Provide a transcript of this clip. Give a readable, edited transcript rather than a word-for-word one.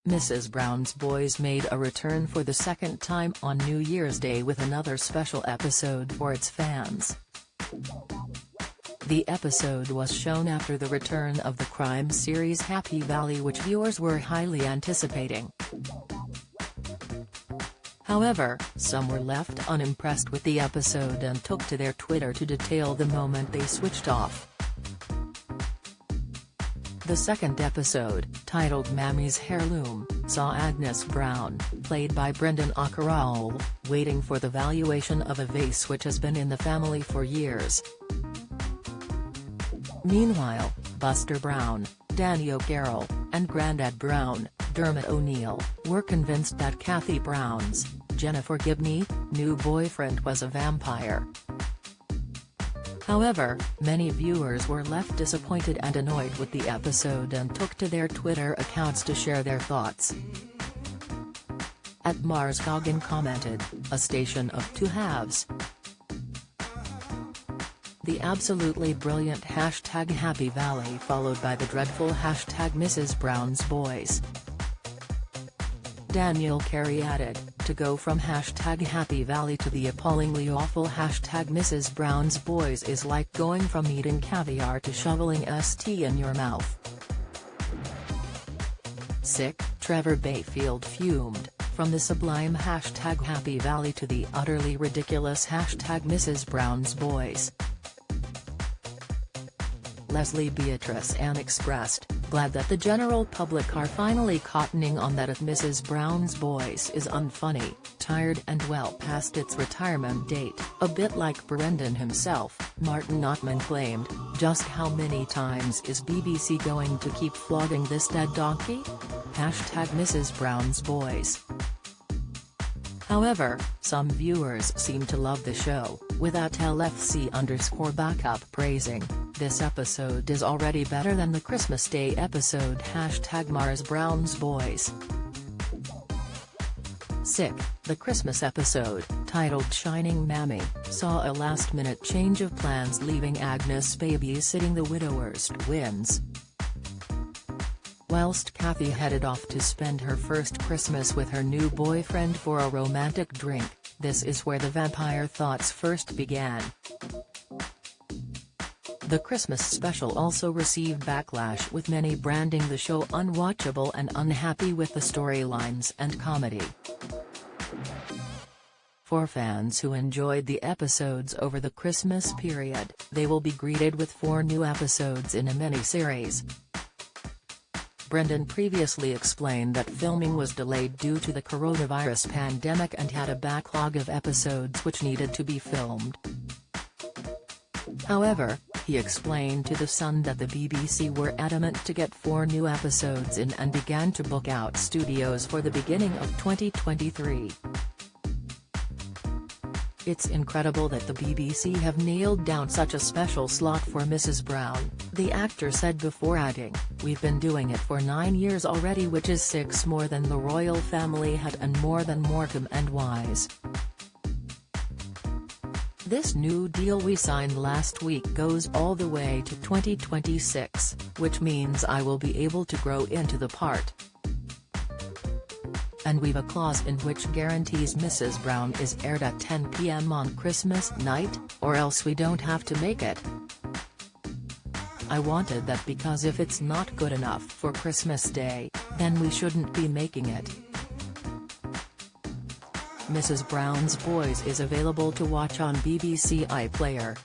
Mrs. Brown's Boys made a return for the second time on New Year's Day with another special episode for its fans. The episode was shown after the return of the crime series Happy Valley, which viewers were highly anticipating. However, some were left unimpressed with the episode and took to their Twitter to detail the moment they switched off. The second episode, titled Mammy's Heirloom, saw Agnes Brown, played by Brendan O'Carroll, waiting for the valuation of a vase which has been in the family for years. Meanwhile, Buster Brown, Danny O'Carroll, and Grandad Brown, Dermot O'Neill, were convinced that Kathy Brown's, Jennifer Gibney, new boyfriend was a vampire. However, many viewers were left disappointed and annoyed with the episode and took to their Twitter accounts to share their thoughts. @MarsGoggin commented, "A station of two halves. The absolutely brilliant #Happy Valley followed by the dreadful #Mrs. Brown's Boys." Daniel Carey added, "To go from #Happy Valley to the appallingly awful #Mrs. Brown's Boys is like going from eating caviar to shoveling tea in your mouth." Sick, Trevor Bayfield fumed, "From the sublime #Happy Valley to the utterly ridiculous #Mrs. Brown's Boys." Leslie Beatrice Ann expressed, "Glad that the general public are finally cottoning on that Mrs. Brown's Boys is unfunny, tired and well past its retirement date, a bit like Brendan himself." Martin Ottman claimed, "Just how many times is BBC going to keep flogging this dead donkey? #Mrs. Brown's Boys." However, some viewers seem to love the show, with @LFC_backup praising, "This episode is already better than the Christmas Day episode #Mars Brown's Boys." Sick, the Christmas episode, titled Shining Mammy, saw a last-minute change of plans, leaving Agnes babysitting the widower's twins. Whilst Kathy headed off to spend her first Christmas with her new boyfriend for a romantic drink, this is where the vampire thoughts first began. The Christmas special also received backlash, with many branding the show unwatchable and unhappy with the storylines and comedy. For fans who enjoyed the episodes over the Christmas period, they will be greeted with 4 new episodes in a mini-series. Brendan previously explained that filming was delayed due to the coronavirus pandemic and had a backlog of episodes which needed to be filmed. However, he explained to The Sun that the BBC were adamant to get 4 new episodes in and began to book out studios for the beginning of 2023. "It's incredible that the BBC have nailed down such a special slot for Mrs. Brown," the actor said before adding, "We've been doing it for 9 years already, which is 6 more than the royal family had and more than Morecambe and Wise. This new deal we signed last week goes all the way to 2026, which means I will be able to grow into the part. And we've a clause in which guarantees Mrs. Brown is aired at 10 p.m. on Christmas night, or else we don't have to make it. I wanted that because if it's not good enough for Christmas Day, then we shouldn't be making it." Mrs. Brown's Boys is available to watch on BBC iPlayer.